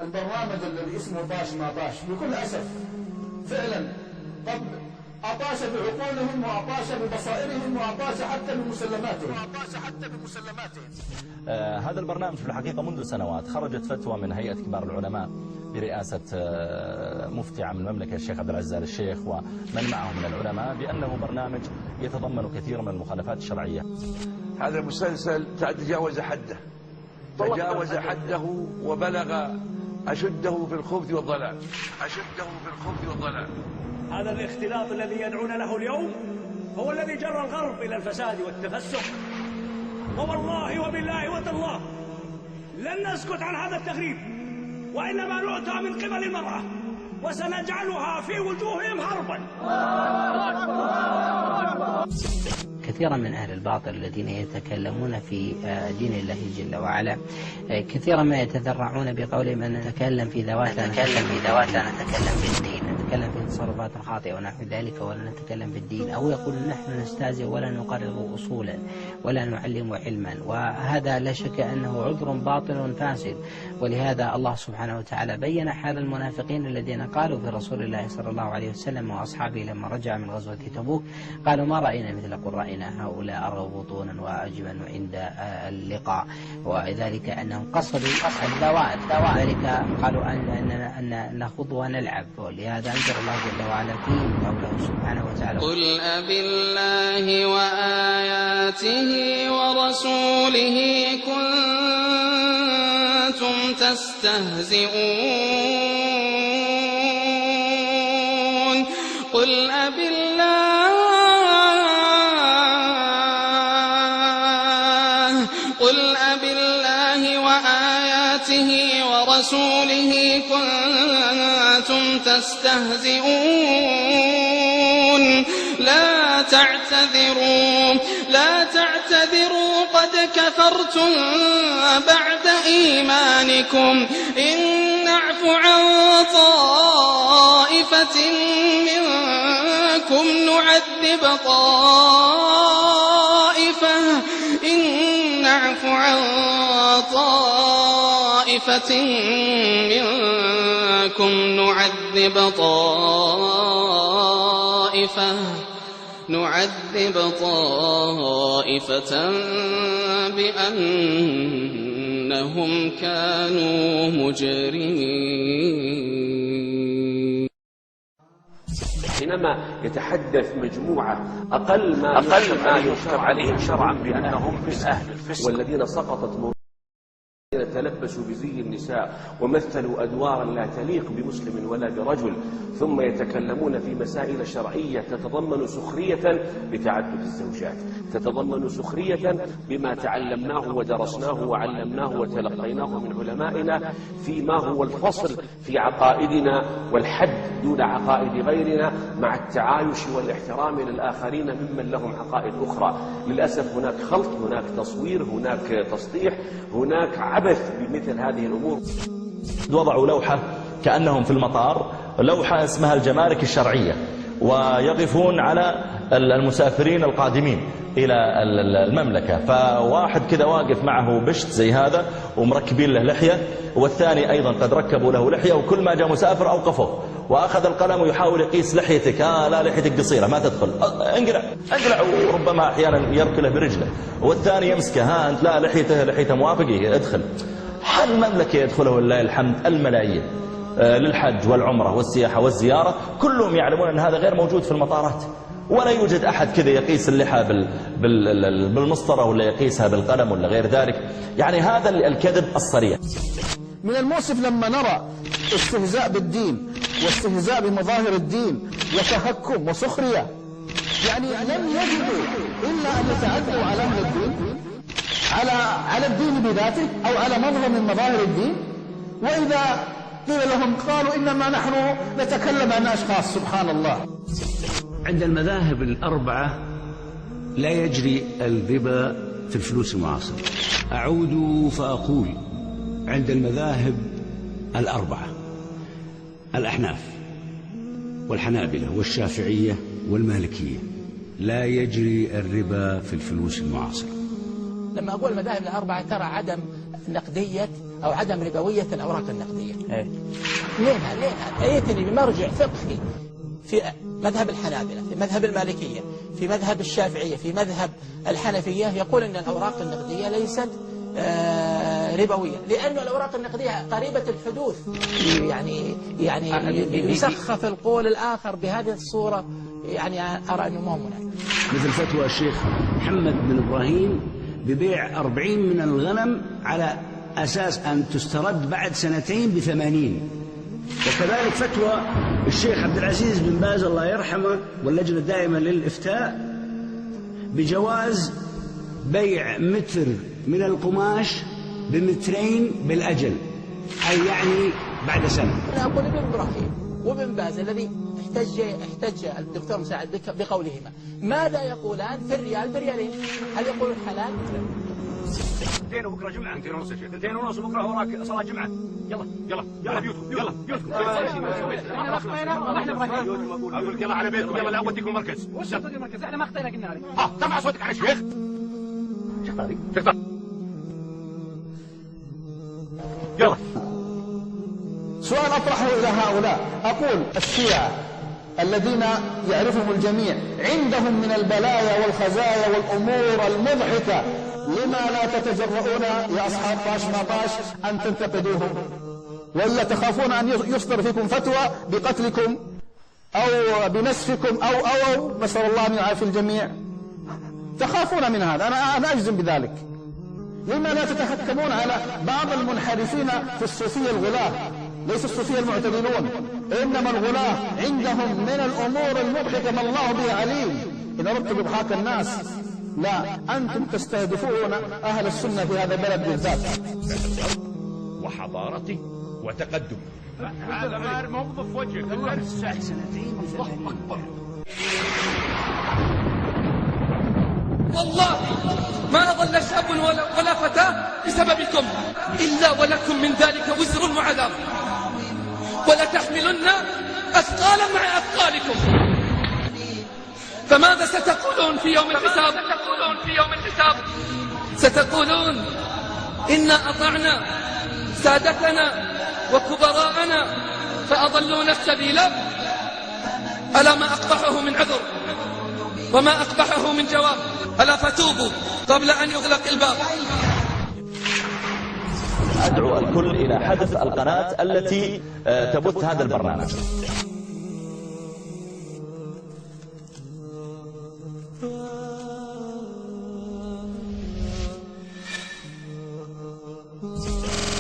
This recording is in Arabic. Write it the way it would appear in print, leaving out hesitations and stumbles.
البرنامج الذي اسمه طاش ما طاش بكل أسف فعلا قد أطاش بعقولهم وأطاش ببصائرهم وأطاش حتى بمسلماتهم هذا البرنامج في الحقيقة منذ سنوات خرجت فتوى من هيئة كبار العلماء برئاسة مفتي عام المملكة الشيخ عبد العزيز آل الشيخ ومن معه من العلماء بأنه برنامج يتضمن كثير من المخالفات الشرعية. هذا المسلسل تجاوز حده وبلغ أشده في الخبث والضلال. هذا الاختلاط الذي يدعون له اليوم هو الذي جرى الغرب إلى الفساد والتفسق، ووالله وبالله وتالله لن نسكت عن هذا التخريب، وإنما نؤتى من قبل المرأة وسنجعلها في وجوههم حربا. كثيرا من أهل الباطل الذين يتكلمون في دين الله جل وعلا كثيرا ما يتذرعون بقول من نتكلم في ذواتنا نتكلم في الدين، نتكلم في تصرفات خاطئة ونحو ذلك ولا نتكلم في الدين، أو يقول نحن نستهزئ ولا نقرر أصولا ولا نعلم علما، وهذا لا شك أنه عذر باطل فاسد. ولهذا الله سبحانه وتعالى بين حال المنافقين الذين قالوا في رسول الله صلى الله عليه وسلم وأصحابه لما رجع من غزوة تبوك قالوا ما رأينا مثل قرائنا هؤلاء أرغب بطونا وأجبن عند اللقاء، وذلك أنهم قصدوا الذوات، ذلك قالوا أن نخوض ونلعب. ولهذا أنزل الله جل وعلا فيه قوله سبحانه وتعالى قل أبالله وآياته ورسوله كنتم تستهزئون قل أبالله وآياته ورسوله كنتم تستهزئون لا تعتذروا قد كفرتم بعد إيمانكم إن نعف عن طائفة منكم نعذب طائفة بأنهم كانوا مجرمين. حينما يتحدث مجموعة أقل ما يشرع عليهم شرعا بأنهم من أهل الفسق والذين سقطت تلبسوا بزي النساء ومثلوا أدوارا لا تليق بمسلم ولا برجل، ثم يتكلمون في مسائل شرعية تتضمن سخرية بتعدد الزوجات، تتضمن سخرية بما تعلمناه ودرسناه وعلمناه وتلقيناه من علمائنا فيما هو الفصل في عقائدنا والحد دون عقائد غيرنا، مع التعايش والاحترام للآخرين ممن لهم عقائد أخرى. للأسف هناك خلط، هناك تصوير، هناك تسطيح، هناك عبث بمثل هذه الأمور. وضعوا لوحة كأنهم في المطار، لوحة اسمها الجمارك الشرعية، ويقفون على المسافرين القادمين إلى المملكة، فواحد كذا واقف معه بشت زي هذا ومركبين له لحية، والثاني أيضا قد ركبوا له لحية، وكل ما جاء مسافر أوقفوه وأخذ القلم ويحاول يقيس لحيتك، لا لحيتك قصيرة ما تدخل، انقلع، وربما أحيانا يركله برجله، والثاني يمسكه، أنت لا لحيته موافق ادخل. حال المملكة يدخله ولله الحمد الملايين للحج والعمرة والسياحة والزيارة، كلهم يعلمون أن هذا غير موجود في المطارات، ولا يوجد أحد كذا يقيس اللحى بالمسطرة ولا يقيسها بالقلم ولا غير ذلك. يعني هذا الكذب الصريح. من المؤسف لما نرى استهزاء بالدين واستهزاء بمظاهر الدين وتهكم وسخرية، يعني لم يجدوا إلا أن يتعدوا على أهل الدين، على الدين بذاته أو على مظهر من مظاهر الدين، وإذا قيل لهم قالوا إنما نحن نتكلم عن أشخاص. سبحان الله. عند المذاهب الأربعة لا يجري الربا في الفلوس المعاصرة. أعود فأقول عند المذاهب الأربعة الأحناف والحنابلة والشافعية والمالكية لا يجري الربا في الفلوس المعاصرة. لما أقول المذاهب الأربعة ترى عدم نقدية أو عدم ربوية الأوراق النقدية. لينها أيتني بمرجع فقهي في مذهب الحنابلة، في مذهب المالكية، في مذهب الشافعية، في مذهب الحنفية، يقول أن الأوراق النقدية ليست ربوية، لأن الأوراق النقدية قريبة الحدوث، يعني يسخف القول الآخر بهذه الصورة. يعني أرى أنه مو مناسب. مثل فتوى الشيخ محمد بن إبراهيم ببيع 40 من الغنم على أساس أن تسترد بعد 2 ب80. وكذلك فتوى الشيخ عبد العزيز بن باز الله يرحمه واللجنة الدائمة للإفتاء بجواز بيع متر من القماش ب2 بالأجل، أي يعني بعد سنة. أنا أقول ابن إبراهيم وابن باز الذي احتج الدكتور مساعد بقولهما، ماذا يقولان في الريال بريالين؟ هل يقولون حلال؟ 2 وبكره جمعه، 2 ونص يا شيخ، 2 ونص وبكره وراك صلاه جمعه. يلا بيوتكم، يلا احنا اخطينا ونحن ابراهيم. اقول لك يلا على بيتكم، يلا لا اوديكم المركز. وش المركز؟ احنا ما اخطينا قلنا عليه. ترفع صوتك على الشيخ. شيخ يلا. سؤال أطرحه إلى هؤلاء، أقول الشيعة الذين يعرفهم الجميع عندهم من البلايا والخزايا والأمور المضحكة، لما لا تتجرؤون يا أصحاب طاش ما طاش أن تنتقدوهم؟ وإلا تخافون أن يصدر فيكم فتوى بقتلكم أو بنسفكم أو نسأل الله أن يعافي الجميع. تخافون من هذا، أنا أجزم بذلك. لما لا تتحكمون على بعض المنحرفين في الصوفية الغلاة؟ ليس الصوفية المعتدلون، إنما الغلاة عندهم من الأمور المضحكة ما الله به عليم. إن أردت بضحاك الناس، لا، أنتم تستهدفون أهل السنة في هذا البلد بالذات. وحضارته وتقدمه. هذا موظف وجهك الساعة 2 الله أكبر. والله ما ظل شاب ولا فتاة بسببكم إلا ولكم من ذلك وزر وعذاب، ولا تحملن أثقالا مع أثقالكم. فماذا ستقولون في يوم الحساب؟ ستقولون إنا أطعنا سادتنا وكبراءنا فأضلونا السبيل. ألا ما أقبحه من عذر وما أقبحه من جواب؟ ألا فتوبوا قبل أن يغلق الباب. أدعو الكل إلى حذف القناة التي تبث هذا البرنامج.